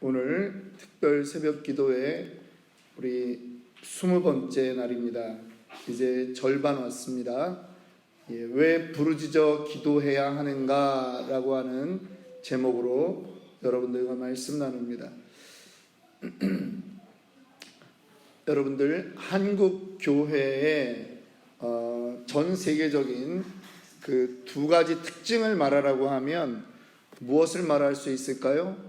오늘 특별 새벽 기도회 우리 20번째 날입니다. 이제 절반 왔습니다. 왜 부르짖어 기도해야 하는가 라고 하는 제목으로 여러분들과 말씀 나눕니다. 여러분들, 한국 교회의 전 세계적인 그 두 가지 특징을 말하라고 하면 무엇을 말할 수 있을까요?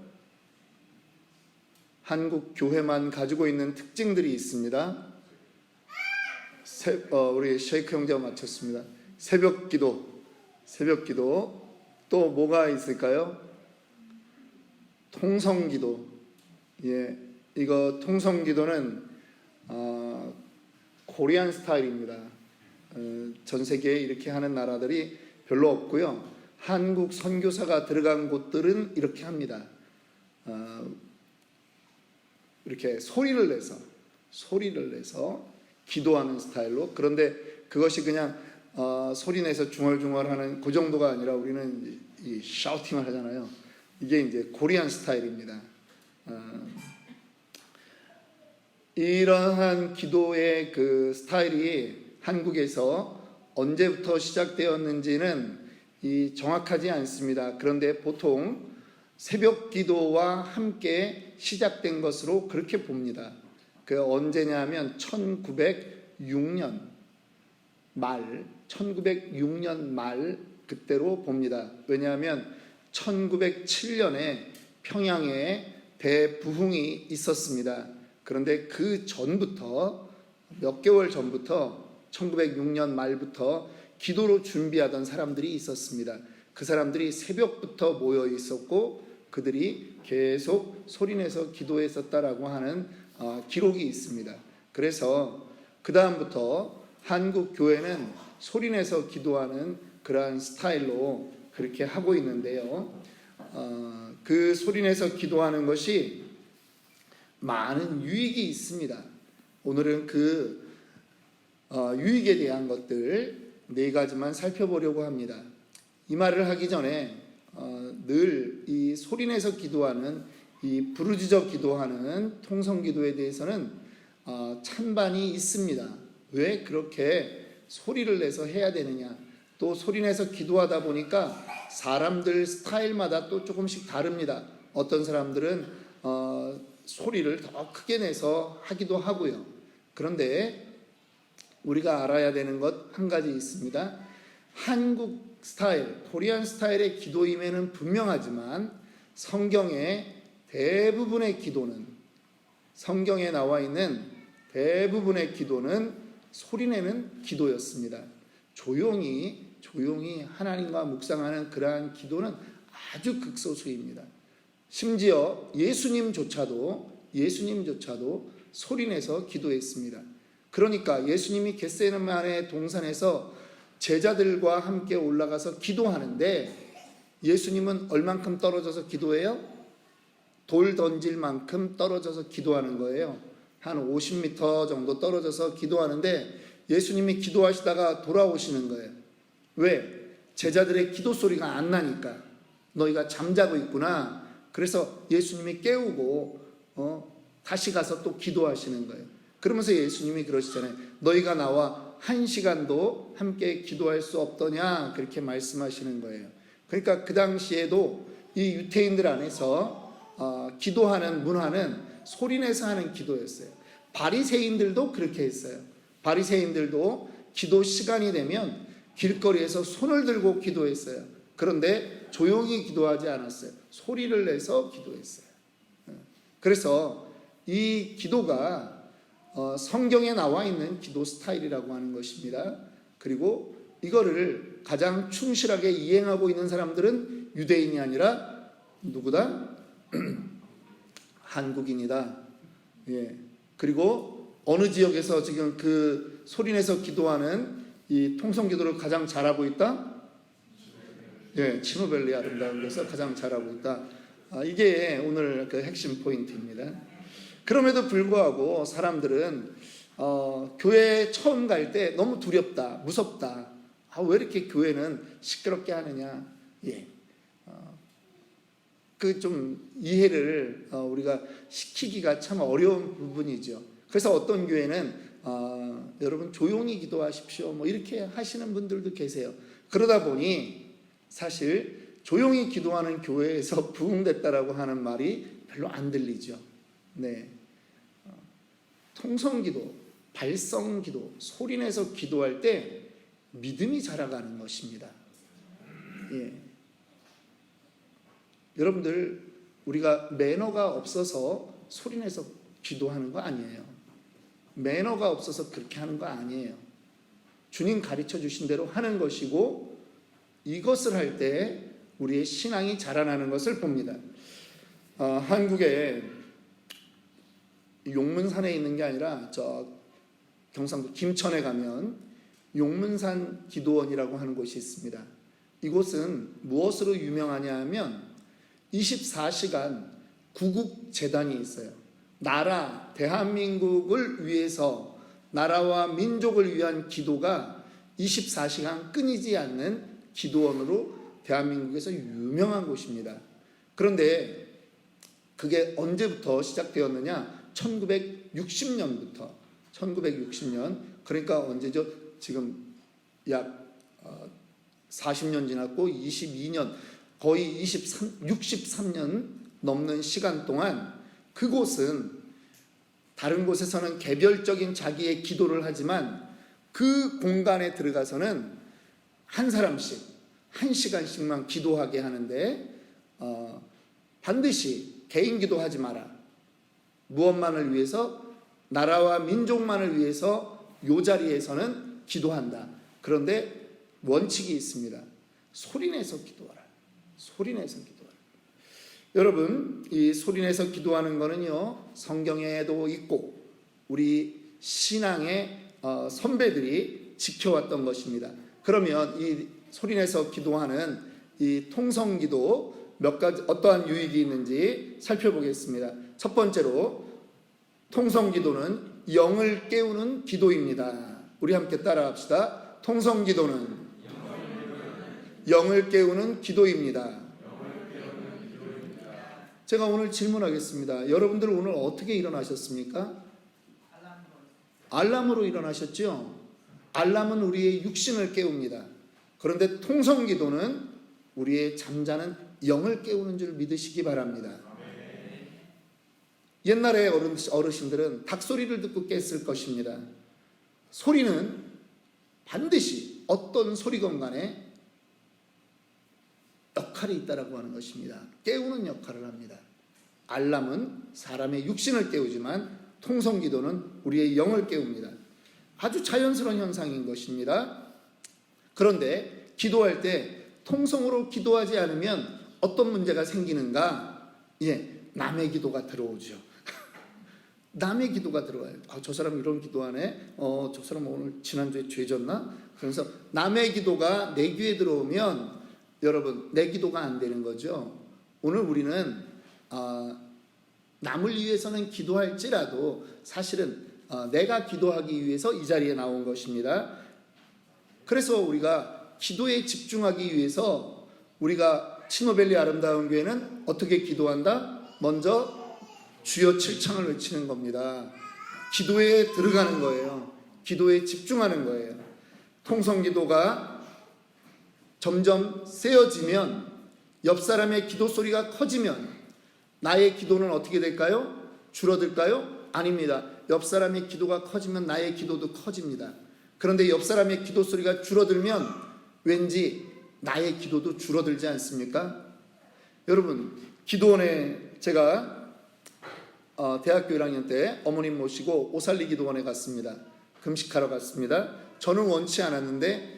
한국 교회만 가지고 있는 특징들이 있습니다. 우리 쉐이크 형제가 맞췄습니다. 새벽 기도. 또 뭐가 있을까요? 통성기도. 이거 통성기도는 코리안 스타일입니다. 전 세계에 이렇게 하는 나라들이 별로 없고요. 한국 선교사가 들어간 곳들은 이렇게 합니다. 이렇게 소리를 내서 기도하는 스타일로. 그런데 그것이 그냥 소리 내서 중얼중얼하는 그 정도가 아니라 우리는 이 샤우팅을 하잖아요. 이게 이제 코리안 스타일입니다. 이러한 기도의 그 스타일이 한국에서 언제부터 시작되었는지는 정확하지 않습니다. 그런데 보통 새벽 기도와 함께 시작된 것으로 그렇게 봅니다. 그 언제냐면 1906년 말 그때로 봅니다. 왜냐하면 1907년에 평양에 대부흥이 있었습니다. 그런데 그 전부터 몇 개월 전부터 1906년 말부터 기도로 준비하던 사람들이 있었습니다. 그 사람들이 새벽부터 모여 있었고 그들이 계속 소리내서 기도했었다라고 하는 기록이 있습니다. 그래서 그 다음부터 한국 교회는 소리내서 기도하는 그러한 스타일로 그렇게 하고 있는데요. 그 소리내서 기도하는 것이 많은 유익이 있습니다. 오늘은 그 유익에 대한 것들 4가지만 살펴보려고 합니다. 이 말을 하기 전에 늘 이 소리내서 기도하는, 이 부르짖어 기도하는 통성기도에 대해서는 찬반이 있습니다. 왜 그렇게 소리를 내서 해야 되느냐, 또 소리내서 기도하다 보니까 사람들 스타일마다 또 조금씩 다릅니다. 어떤 사람들은 소리를 더 크게 내서 하기도 하고요. 그런데 우리가 알아야 되는 것 한 가지 있습니다. 한국 스타일, 코리안 스타일의 기도임에는 분명하지만 성경의 대부분의 기도는, 성경에 나와 있는 대부분의 기도는 소리내는 기도였습니다. 조용히 하나님과 묵상하는 그러한 기도는 아주 극소수입니다. 심지어 예수님조차도 소리내서 기도했습니다. 그러니까 예수님이 겟세마네 동산에서 제자들과 함께 올라가서 기도하는데 예수님은 얼만큼 떨어져서 기도해요? 돌 던질 만큼 떨어져서 기도하는 거예요. 한 50m 정도 떨어져서 기도하는데 예수님이 기도하시다가 돌아오시는 거예요. 왜? 제자들의 기도 소리가 안 나니까. 너희가 잠자고 있구나. 그래서 예수님이 깨우고 다시 가서 또 기도하시는 거예요. 그러면서 예수님이 그러시잖아요. 너희가 나와 1시간도 함께 기도할 수 없더냐, 그렇게 말씀하시는 거예요. 그러니까 그 당시에도 이 유대인들 안에서 기도하는 문화는 소리내서 하는 기도였어요. 바리새인들도 그렇게 했어요. 바리새인들도 기도 시간이 되면 길거리에서 손을 들고 기도했어요. 그런데 조용히 기도하지 않았어요. 소리를 내서 기도했어요. 그래서 이 기도가 성경에 나와 있는 기도 스타일이라고 하는 것입니다. 그리고 이거를 가장 충실하게 이행하고 있는 사람들은 유대인이 아니라 누구다? 한국인이다. 그리고 어느 지역에서 지금 그 소리내서 기도하는 이 통성기도를 가장 잘하고 있다? 치노밸리 아름다운 데서 가장 잘하고 있다. 이게 오늘 그 핵심 포인트입니다. 그럼에도 불구하고 사람들은 교회에 처음 갈 때 너무 두렵다, 무섭다. 왜 이렇게 교회는 시끄럽게 하느냐. 그 좀 이해를 우리가 시키기가 참 어려운 부분이죠. 그래서 어떤 교회는 여러분 조용히 기도하십시오 뭐 이렇게 하시는 분들도 계세요. 그러다 보니 사실 조용히 기도하는 교회에서 부흥됐다라고 하는 말이 별로 안 들리죠. 네, 통성기도, 발성기도, 소리내서 기도할 때 믿음이 자라가는 것입니다. 예. 여러분들, 우리가 매너가 없어서 소리내서 기도하는 거 아니에요. 매너가 없어서 그렇게 하는 거 아니에요. 주님 가르쳐 주신 대로 하는 것이고, 이것을 할 때 우리의 신앙이 자라나는 것을 봅니다. 한국에 용문산에 있는 게 아니라 저 경상도 김천에 가면 용문산 기도원이라고 하는 곳이 있습니다. 이곳은 무엇으로 유명하냐 하면 24시간 구국재단이 있어요. 나라, 대한민국을 위해서, 나라와 민족을 위한 기도가 24시간 끊이지 않는 기도원으로 대한민국에서 유명한 곳입니다. 그런데 그게 언제부터 시작되었느냐? 1960년부터. 1960년, 그러니까 언제죠? 지금 약 40년 지났고 22년, 거의 63년 넘는 시간 동안 그곳은 다른 곳에서는 개별적인 자기의 기도를 하지만 그 공간에 들어가서는 한 사람씩 1시간씩만 기도하게 하는데 반드시 개인 기도하지 마라. 무엇만을 위해서? 나라와 민족만을 위해서 요 자리에서는 기도한다. 그런데 원칙이 있습니다. 소리내서 기도하라. 소리내서 기도하라. 여러분, 이 소리내서 기도하는 거는요, 성경에도 있고 우리 신앙의 선배들이 지켜왔던 것입니다. 그러면 이 소리내서 기도하는 이 통성기도 몇 가지 어떠한 유익이 있는지 살펴보겠습니다. 첫 번째로, 통성기도는 영을 깨우는 기도입니다. 우리 함께 따라합시다. 통성기도는 영을 깨우는 기도입니다. 제가 오늘 질문하겠습니다. 여러분들 오늘 어떻게 일어나셨습니까? 알람으로 일어나셨죠? 알람은 우리의 육신을 깨웁니다. 그런데 통성기도는 우리의 잠자는 영을 깨우는 줄 믿으시기 바랍니다. 옛날에 어르신들은 닭소리를 듣고 깼을 것입니다. 소리는 반드시 어떤 소리건 간에 역할이 있다라고 하는 것입니다. 깨우는 역할을 합니다. 알람은 사람의 육신을 깨우지만 통성기도는 우리의 영을 깨웁니다. 아주 자연스러운 현상인 것입니다. 그런데 기도할 때 통성으로 기도하지 않으면 어떤 문제가 생기는가? 남의 기도가 들어오죠. 남의 기도가 들어와요. 저 사람 이런 기도하네. 저 사람 오늘 지난주에 죄 졌나? 그래서 남의 기도가 내 귀에 들어오면 여러분, 내 기도가 안 되는 거죠. 오늘 우리는 남을 위해서는 기도할지라도 사실은 내가 기도하기 위해서 이 자리에 나온 것입니다. 그래서 우리가 기도에 집중하기 위해서 우리가 치노밸리 아름다운 교회는 어떻게 기도한다? 먼저 주여 7창을 외치는 겁니다. 기도에 들어가는 거예요. 기도에 집중하는 거예요. 통성기도가 점점 세어지면, 옆 사람의 기도 소리가 커지면 나의 기도는 어떻게 될까요? 줄어들까요? 아닙니다. 옆 사람의 기도가 커지면 나의 기도도 커집니다. 그런데 옆 사람의 기도 소리가 줄어들면 왠지 나의 기도도 줄어들지 않습니까? 여러분, 기도원에 제가 대학교 1학년 때 어머님 모시고 오살리 기도원에 갔습니다. 금식하러 갔습니다. 저는 원치 않았는데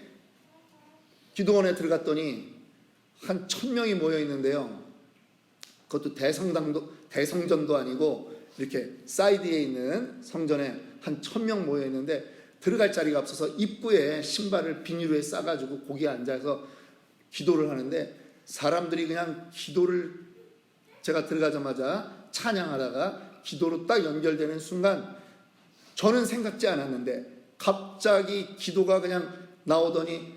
기도원에 들어갔더니 한 1000명이 모여 있는데요. 그것도 대성전도 아니고 이렇게 사이드에 있는 성전에 한 1000명 모여 있는데 들어갈 자리가 없어서 입구에 신발을 비닐에 싸가지고 거기에 앉아서 기도를 하는데, 사람들이 그냥 기도를, 제가 들어가자마자 찬양하다가 기도로 딱 연결되는 순간 저는 생각지 않았는데 갑자기 기도가 그냥 나오더니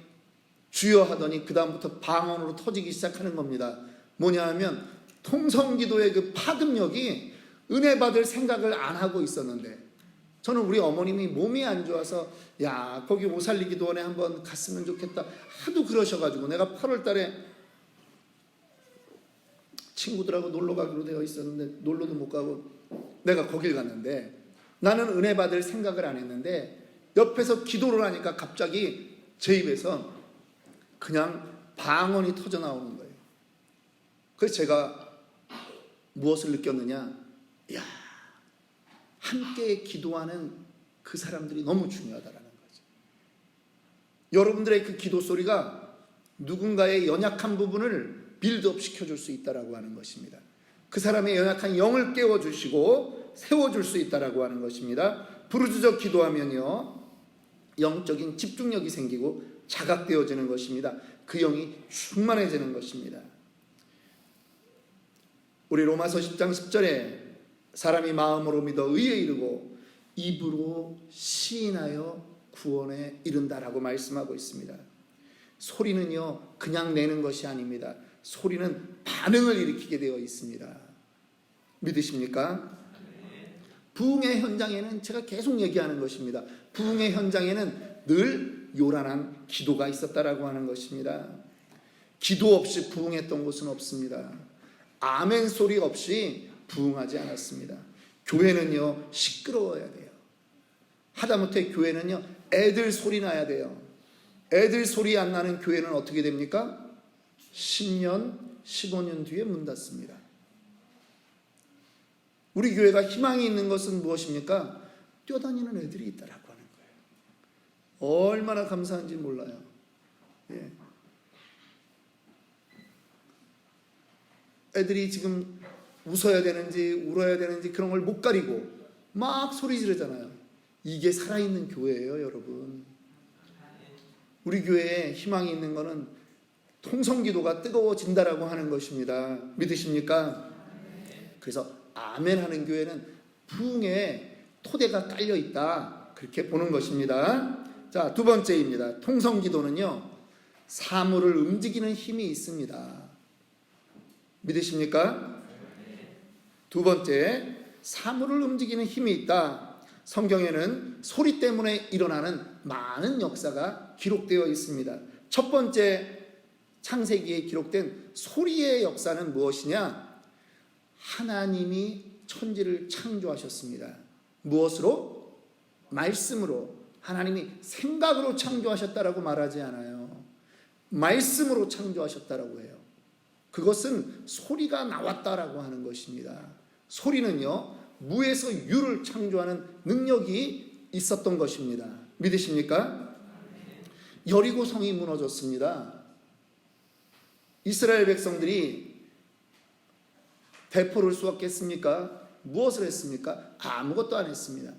주여 하더니 그 다음부터 방언으로 터지기 시작하는 겁니다. 뭐냐 하면 통성기도의 그 파급력이 은혜 받을 생각을 안 하고 있었는데, 저는 우리 어머님이 몸이 안 좋아서 야 거기 오살리 기도원에 한번 갔으면 좋겠다 하도 그러셔가지고 내가 8월 달에 친구들하고 놀러 가기로 되어 있었는데 놀러도 못 가고 내가 거길 갔는데, 나는 은혜 받을 생각을 안 했는데 옆에서 기도를 하니까 갑자기 제 입에서 그냥 방언이 터져 나오는 거예요. 그래서 제가 무엇을 느꼈느냐, 야 함께 기도하는 그 사람들이 너무 중요하다라는 거죠. 여러분들의 그 기도 소리가 누군가의 연약한 부분을 빌드업 시켜줄 수 있다라고 하는 것입니다. 그 사람의 연약한 영을 깨워주시고 세워줄 수 있다라고 하는 것입니다. 부르짖어 기도하면요 영적인 집중력이 생기고 자각되어지는 것입니다. 그 영이 충만해지는 것입니다. 우리 로마서 10장 10절에 사람이 마음으로 믿어 의에 이르고 입으로 시인하여 구원에 이른다라고 말씀하고 있습니다. 소리는요 그냥 내는 것이 아닙니다. 소리는 반응을 일으키게 되어 있습니다. 믿으십니까? 부흥의 현장에는 제가 계속 얘기하는 것입니다. 부흥의 현장에는 늘 요란한 기도가 있었다라고 하는 것입니다. 기도 없이 부흥했던 곳은 없습니다. 아멘 소리 없이 부흥하지 않았습니다. 교회는요 시끄러워야 돼요. 하다못해 교회는요 애들 소리 나야 돼요. 애들 소리 안 나는 교회는 어떻게 됩니까? 10년 15년 뒤에 문 닫습니다. 우리 교회가 희망이 있는 것은 무엇입니까? 뛰어다니는 애들이 있다라고 하는 거예요. 얼마나 감사한지 몰라요. 예. 애들이 지금 웃어야 되는지 울어야 되는지 그런 걸 못 가리고 막 소리 지르잖아요. 이게 살아있는 교회예요, 여러분. 우리 교회에 희망이 있는 것은 통성기도가 뜨거워진다라고 하는 것입니다. 믿으십니까? 그래서 아멘 하는 교회는 부흥의 토대가 깔려 있다, 그렇게 보는 것입니다. 자, 두 번째입니다. 통성기도는요 사물을 움직이는 힘이 있습니다. 믿으십니까? 두 번째, 사물을 움직이는 힘이 있다. 성경에는 소리 때문에 일어나는 많은 역사가 기록되어 있습니다. 첫 번째, 창세기에 기록된 소리의 역사는 무엇이냐? 하나님이 천지를 창조하셨습니다. 무엇으로? 말씀으로. 하나님이 생각으로 창조하셨다라고 말하지 않아요. 말씀으로 창조하셨다라고 해요. 그것은 소리가 나왔다라고 하는 것입니다. 소리는요 무에서 유를 창조하는 능력이 있었던 것입니다. 믿으십니까? 여리고 성이 무너졌습니다. 이스라엘 백성들이 대포를 쏘았겠습니까? 무엇을 했습니까? 아무것도 안 했습니다.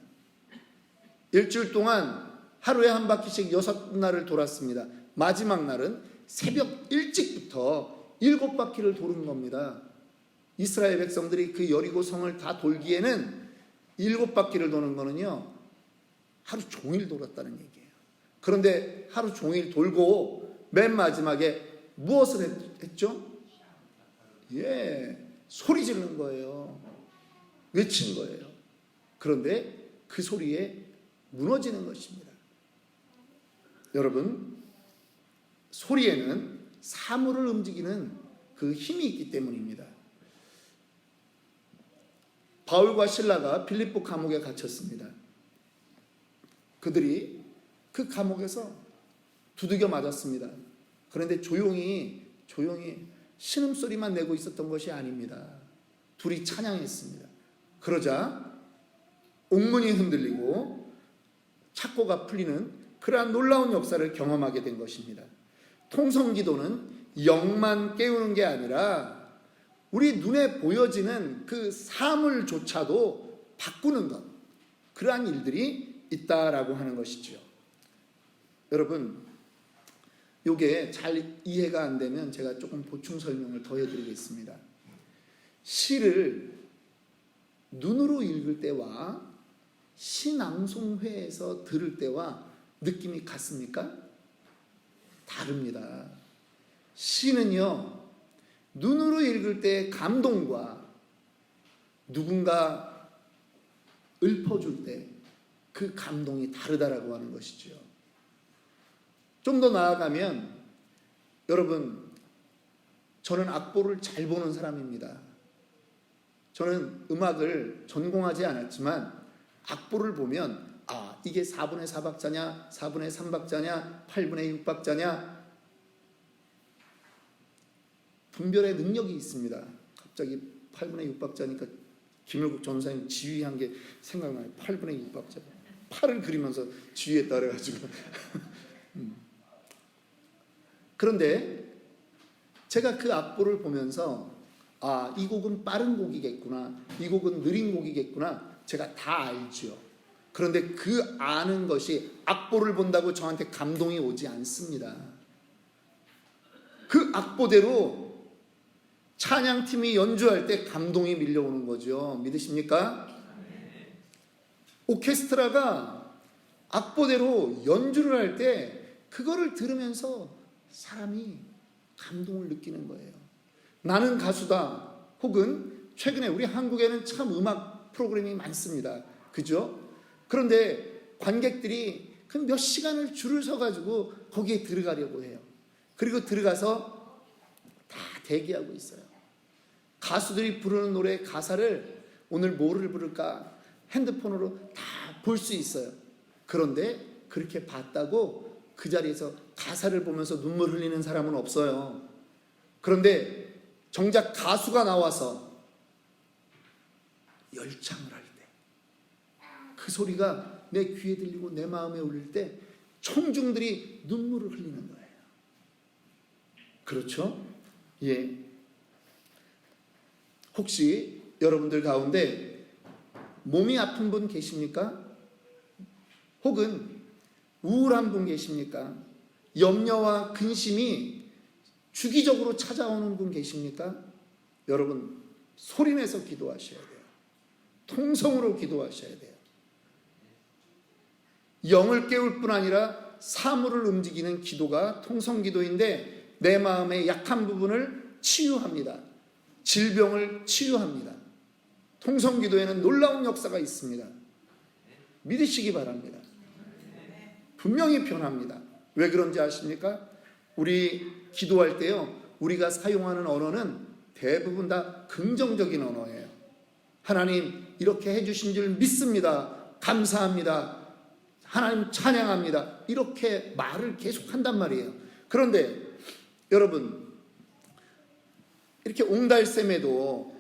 일주일 동안 하루에 한 바퀴씩 6날을 돌았습니다. 마지막 날은 새벽 일찍부터 7바퀴를 도는 겁니다. 이스라엘 백성들이 그 여리고 성을 다 돌기에는 7바퀴를 도는 거는요 하루 종일 돌았다는 얘기예요. 그런데 하루 종일 돌고 맨 마지막에 무엇을 했죠? 소리 지르는 거예요. 외치는 거예요. 그런데 그 소리에 무너지는 것입니다. 여러분, 소리에는 사물을 움직이는 그 힘이 있기 때문입니다. 바울과 실라가 빌립보 감옥에 갇혔습니다. 그들이 그 감옥에서 두들겨 맞았습니다. 그런데 조용히 신음소리만 내고 있었던 것이 아닙니다. 둘이 찬양했습니다. 그러자 옥문이 흔들리고 착고가 풀리는 그러한 놀라운 역사를 경험하게 된 것입니다. 통성기도는 영만 깨우는 게 아니라 우리 눈에 보여지는 그 사물조차도 바꾸는 것, 그러한 일들이 있다라고 하는 것이죠. 여러분, 이게 잘 이해가 안 되면 제가 조금 보충 설명을 더 해드리겠습니다. 시를 눈으로 읽을 때와 시낭송회에서 들을 때와 느낌이 같습니까? 다릅니다. 시는요 눈으로 읽을 때 감동과 누군가 읊어줄 때 그 감동이 다르다라고 하는 것이죠. 좀 더 나아가면 여러분, 저는 악보를 잘 보는 사람입니다. 저는 음악을 전공하지 않았지만 악보를 보면 이게 4분의 4박자냐 4분의 3박자냐 8분의 6박자냐 분별의 능력이 있습니다. 갑자기 8분의 6박자니까 김일국 전사님 지휘한 게 생각나요. 8분의 6박자. 팔을 그리면서 지휘했다 그래가지고 그런데 제가 그 악보를 보면서 이 곡은 빠른 곡이겠구나, 이 곡은 느린 곡이겠구나, 제가 다 알죠. 그런데 그 아는 것이 악보를 본다고 저한테 감동이 오지 않습니다. 그 악보대로 찬양팀이 연주할 때 감동이 밀려오는 거죠. 믿으십니까? 오케스트라가 악보대로 연주를 할 때 그거를 들으면서 사람이 감동을 느끼는 거예요. 나는 가수다, 혹은 최근에 우리 한국에는 참 음악 프로그램이 많습니다. 그죠? 그런데 관객들이 그 몇 시간을 줄을 서가지고 거기에 들어가려고 해요. 그리고 들어가서 다 대기하고 있어요. 가수들이 부르는 노래 가사를 오늘 뭐를 부를까 핸드폰으로 다 볼 수 있어요. 그런데 그렇게 봤다고 그 자리에서 가사를 보면서 눈물 흘리는 사람은 없어요. 그런데 정작 가수가 나와서 열창을 할 때 그 소리가 내 귀에 들리고 내 마음에 울릴 때 청중들이 눈물을 흘리는 거예요. 그렇죠? 예. 혹시 여러분들 가운데 몸이 아픈 분 계십니까? 혹은 우울한 분 계십니까? 염려와 근심이 주기적으로 찾아오는 분 계십니까? 여러분, 소리내서 기도하셔야 돼요. 통성으로 기도하셔야 돼요. 영을 깨울 뿐 아니라 사물을 움직이는 기도가 통성기도인데 내 마음의 약한 부분을 치유합니다. 질병을 치유합니다. 통성기도에는 놀라운 역사가 있습니다. 믿으시기 바랍니다. 분명히 변합니다. 왜 그런지 아십니까? 우리 기도할 때요, 우리가 사용하는 언어는 대부분 다 긍정적인 언어예요. 하나님 이렇게 해주신 줄 믿습니다. 감사합니다. 하나님 찬양합니다. 이렇게 말을 계속 한단 말이에요. 그런데 여러분, 이렇게 옹달샘에도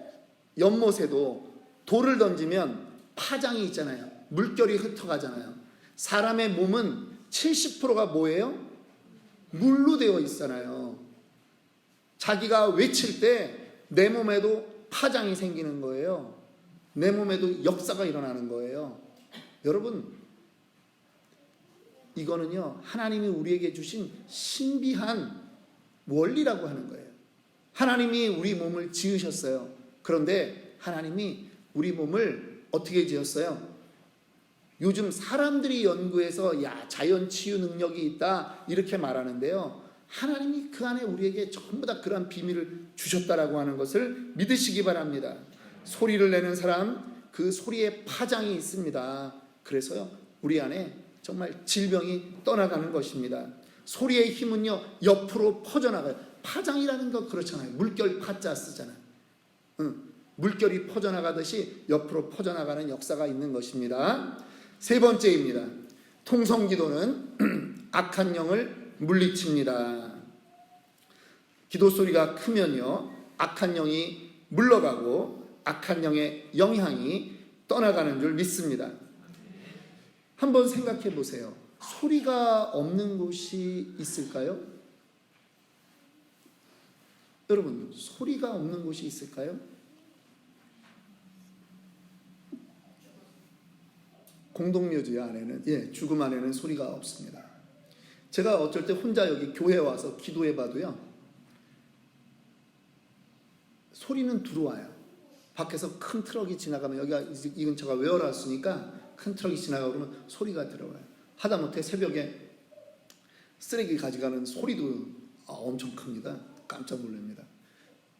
연못에도 돌을 던지면 파장이 있잖아요. 물결이 흩어가잖아요. 사람의 몸은 70%가 뭐예요? 물로 되어 있잖아요. 자기가 외칠 때 내 몸에도 파장이 생기는 거예요. 내 몸에도 역사가 일어나는 거예요. 여러분, 이거는요, 하나님이 우리에게 주신 신비한 원리라고 하는 거예요. 하나님이 우리 몸을 지으셨어요. 그런데 하나님이 우리 몸을 어떻게 지었어요? 요즘 사람들이 연구해서 자연 치유 능력이 있다 이렇게 말하는데요, 하나님이 그 안에 우리에게 전부 다 그러한 비밀을 주셨다라고 하는 것을 믿으시기 바랍니다. 소리를 내는 사람, 그 소리에 파장이 있습니다. 그래서요, 우리 안에 정말 질병이 떠나가는 것입니다. 소리의 힘은요, 옆으로 퍼져나가요. 파장이라는 거 그렇잖아요. 물결 파자 쓰잖아요. 물결이 퍼져나가듯이 옆으로 퍼져나가는 역사가 있는 것입니다. 세 번째입니다. 통성기도는 악한 영을 물리칩니다. 기도 소리가 크면요, 악한 영이 물러가고 악한 영의 영향이 떠나가는 줄 믿습니다. 한번 생각해 보세요. 소리가 없는 곳이 있을까요? 여러분, 소리가 없는 곳이 있을까요? 공동묘지 안에는, 죽음 안에는 소리가 없습니다. 제가 어쩔 때 혼자 여기 교회에 와서 기도해 봐도요, 소리는 들어와요. 밖에서 큰 트럭이 지나가면, 여기가 이 근처가 웨어하우스니까 큰 트럭이 지나가고 그러면 소리가 들어와요. 하다못해 새벽에 쓰레기 가져가는 소리도 엄청 큽니다. 깜짝 놀랍니다.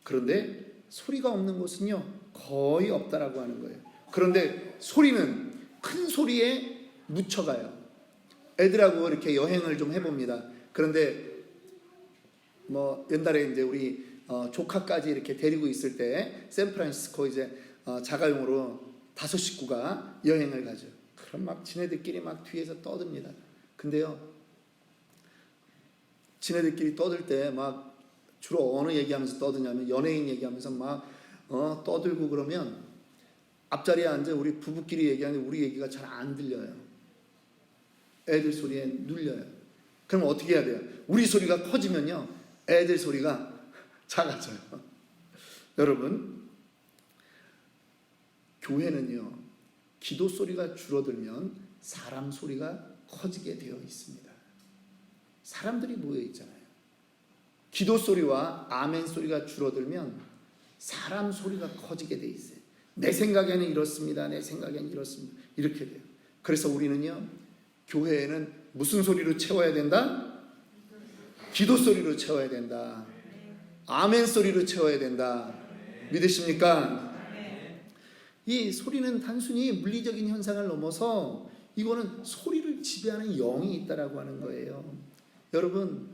그런데 소리가 없는 곳은요 거의 없다라고 하는 거예요. 그런데 소리는 큰 소리에 묻혀가요. 애들하고 이렇게 여행을 좀 해봅니다. 그런데 뭐 옛날에 이제 우리 조카까지 이렇게 데리고 있을 때 샌프란시스코 이제 자가용으로 5 식구가 여행을 가죠. 그럼 막 지네들끼리 막 뒤에서 떠듭니다. 근데요, 지네들끼리 떠들 때 막 주로 어느 얘기하면서 떠드냐면 연예인 얘기하면서 막 떠들고 그러면 앞자리에 앉아 우리 부부끼리 얘기하는데 우리 얘기가 잘 안 들려요. 애들 소리에 눌려요. 그럼 어떻게 해야 돼요? 우리 소리가 커지면요 애들 소리가 작아져요. 여러분, 교회는요 기도 소리가 줄어들면 사람 소리가 커지게 되어 있습니다. 사람들이 모여 있잖아요. 기도 소리와 아멘 소리가 줄어들면 사람 소리가 커지게 돼 있어요. 내 생각에는 이렇습니다. 내 생각에는 이렇습니다. 이렇게 돼요. 그래서 우리는요 교회에는 무슨 소리로 채워야 된다? 기도 소리로 채워야 된다. 아멘 소리로 채워야 된다. 믿으십니까? 이 소리는 단순히 물리적인 현상을 넘어서 이거는 소리를 지배하는 영이 있다라고 하는 거예요. 여러분,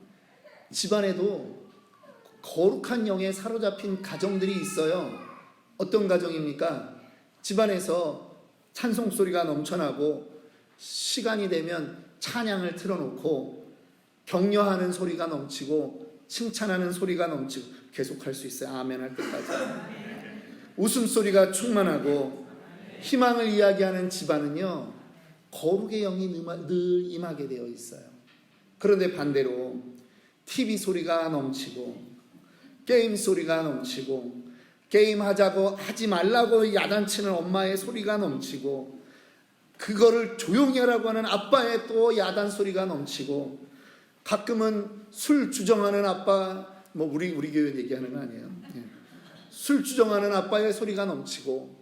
집안에도 거룩한 영에 사로잡힌 가정들이 있어요. 어떤 가정입니까? 집안에서 찬송 소리가 넘쳐나고 시간이 되면 찬양을 틀어놓고 격려하는 소리가 넘치고 칭찬하는 소리가 넘치고 계속할 수 있어요. 아멘 할 때까지. 웃음소리가 충만하고 희망을 이야기하는 집안은요 거룩의 영이 늘 임하게 되어 있어요. 그런데 반대로 TV 소리가 넘치고 게임 소리가 넘치고 게임하자고 하지 말라고 야단치는 엄마의 소리가 넘치고 그거를 조용히 하라고 하는 아빠의 또 야단 소리가 넘치고 가끔은 술 주정하는 아빠, 뭐 우리 교회 얘기하는 거 아니에요. 술 주정하는 아빠의 소리가 넘치고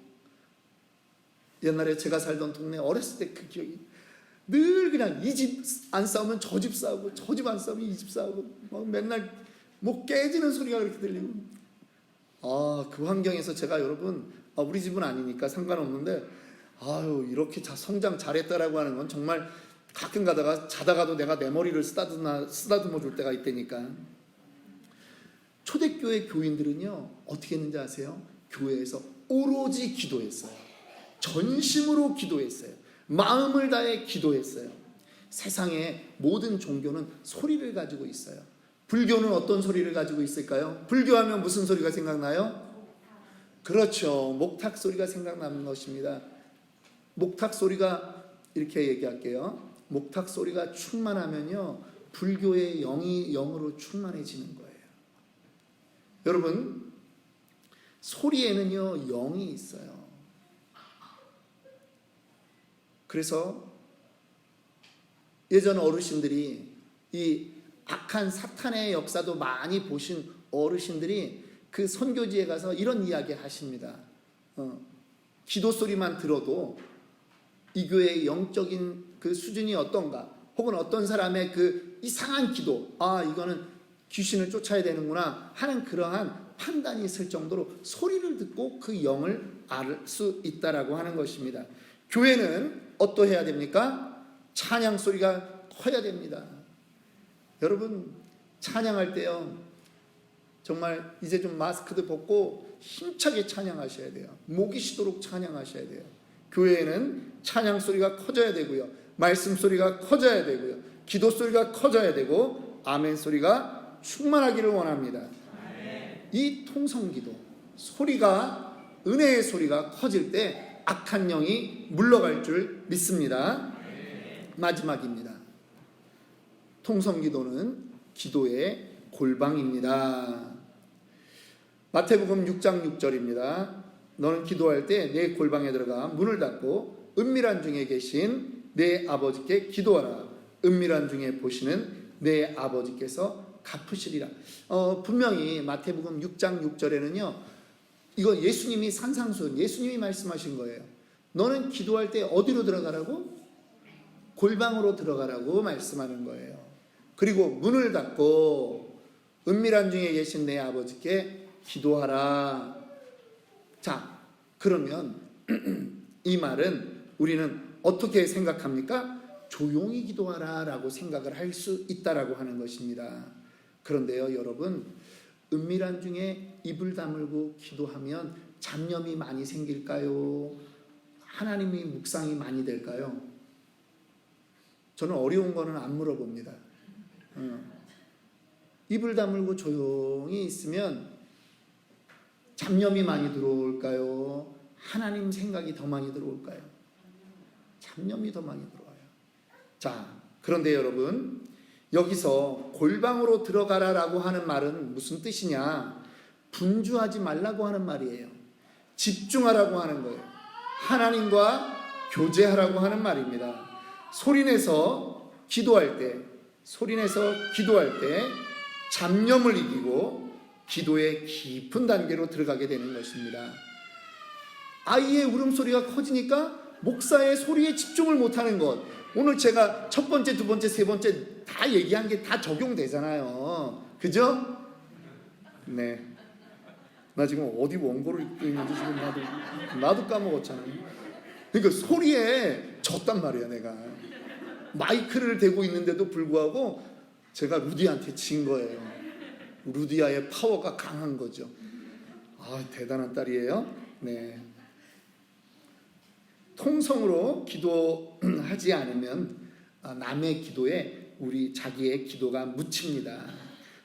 옛날에 제가 살던 동네 어렸을 때 그 기억이 늘 그냥 이 집 안 싸우면 저 집 싸우고 저 집 안 싸우면 이 집 싸우고 막 맨날 뭐 깨지는 소리가 그렇게 들리고 그 환경에서 제가 여러분 우리 집은 아니니까 상관없는데 이렇게 성장 잘했다라고 하는 건 정말 가끔 가다가 자다가도 내가 내 머리를 쓰다듬어 줄 때가 있다니까. 초대교회 교인들은요 어떻게 했는지 아세요? 교회에서 오로지 기도했어요. 전심으로 기도했어요. 마음을 다해 기도했어요. 세상의 모든 종교는 소리를 가지고 있어요. 불교는 어떤 소리를 가지고 있을까요? 불교하면 무슨 소리가 생각나요? 그렇죠. 목탁 소리가 생각나는 것입니다. 목탁 소리가 이렇게 얘기할게요. 목탁 소리가 충만하면요 불교의 영으로 충만해지는 거예요. 여러분, 소리에는요 영이 있어요. 그래서 예전 어르신들이 이 악한 사탄의 역사도 많이 보신 어르신들이 그 선교지에 가서 이런 이야기 하십니다. 기도 소리만 들어도 이 교회의 영적인 그 수준이 어떤가, 혹은 어떤 사람의 그 이상한 기도, 이거는 귀신을 쫓아야 되는구나 하는 그러한 판단이 있을 정도로 소리를 듣고 그 영을 알 수 있다라고 하는 것입니다. 교회는 어떠해야 됩니까? 찬양 소리가 커야 됩니다. 여러분, 찬양할 때요 정말 이제 좀 마스크도 벗고 힘차게 찬양하셔야 돼요. 목이 쉬도록 찬양하셔야 돼요. 교회에는 찬양 소리가 커져야 되고요, 말씀 소리가 커져야 되고요, 기도 소리가 커져야 되고 아멘 소리가 충만하기를 원합니다. 이 통성기도 소리가, 은혜의 소리가 커질 때 악한 영이 물러갈 줄 믿습니다. 마지막입니다. 통성기도는 기도의 골방입니다. 마태복음 6장 6절입니다. 너는 기도할 때 내 골방에 들어가 문을 닫고 은밀한 중에 계신 내 아버지께 기도하라. 은밀한 중에 보시는 내 아버지께서 갚으시리라. 분명히 마태복음 6장 6절에는요 이거 예수님이 산상수훈, 예수님이 말씀하신 거예요. 너는 기도할 때 어디로 들어가라고? 골방으로 들어가라고 말씀하는 거예요. 그리고 문을 닫고 은밀한 중에 계신 내 아버지께 기도하라. 자, 그러면 이 말은 우리는 어떻게 생각합니까? 조용히 기도하라 라고 생각을 할 수 있다라고 하는 것입니다. 그런데요, 여러분, 은밀한 중에 입을 다물고 기도하면 잡념이 많이 생길까요? 하나님이 묵상이 많이 될까요? 저는 어려운 거는 안 물어봅니다. 입을 다물고 조용히 있으면 잡념이 많이 들어올까요? 하나님 생각이 더 많이 들어올까요? 잡념이 더 많이 들어와요. 자, 그런데 여러분, 여기서 골방으로 들어가라라고 하는 말은 무슨 뜻이냐? 분주하지 말라고 하는 말이에요. 집중하라고 하는 거예요. 하나님과 교제하라고 하는 말입니다. 소리내서 기도할 때 잡념을 이기고 기도의 깊은 단계로 들어가게 되는 것입니다. 아이의 울음소리가 커지니까 목사의 소리에 집중을 못하는 것. 오늘 제가 첫 번째, 두 번째, 세 번째 다 얘기한 게 다 적용되잖아요. 그죠? 네. 나 지금 어디 원고를 읽고 있는지 지금 나도 까먹었잖아. 그러니까 소리에 졌단 말이야, 내가. 마이크를 대고 있는데도 불구하고 제가 루디한테 진 거예요. 루디아의 파워가 강한 거죠. 아, 대단한 딸이에요. 네. 통성으로 기도하지 않으면 남의 기도에 우리 자기의 기도가 묻힙니다.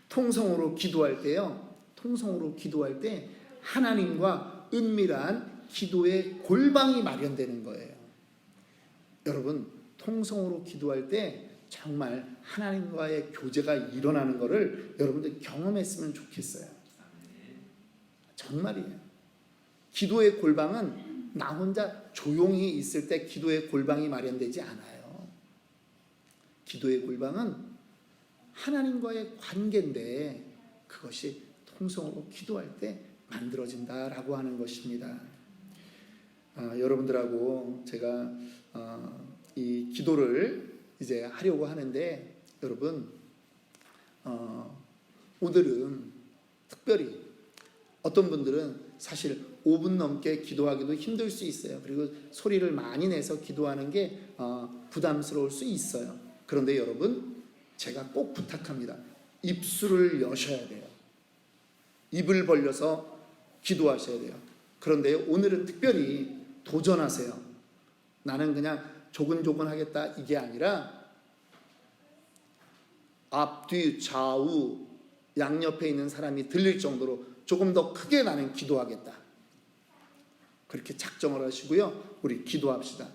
통성으로 기도할 때 하나님과 은밀한 기도의 골방이 마련되는 거예요. 여러분, 통성으로 기도할 때 정말 하나님과의 교제가 일어나는 것을 여러분들 경험했으면 좋겠어요. 정말이에요. 기도의 골방은 나 혼자 조용히 있을 때 기도의 골방이 마련되지 않아요. 기도의 골방은 하나님과의 관계인데 그것이 통성으로 기도할 때 만들어진다라고 하는 것입니다. 여러분들하고 제가 이 기도를 이제 하려고 하는데, 여러분, 오늘은 특별히 어떤 분들은 사실 5분 넘게 기도하기도 힘들 수 있어요. 그리고 소리를 많이 내서 기도하는 게 부담스러울 수 있어요. 그런데 여러분, 제가 꼭 부탁합니다. 입술을 여셔야 돼요. 입을 벌려서 기도하셔야 돼요. 그런데 오늘은 특별히 도전하세요. 나는 그냥 조근조근 하겠다 이게 아니라 앞, 뒤, 좌우 양옆에 있는 사람이 들릴 정도로 조금 더 크게 나는 기도하겠다. 그렇게 작정을 하시고요. 우리 기도합시다.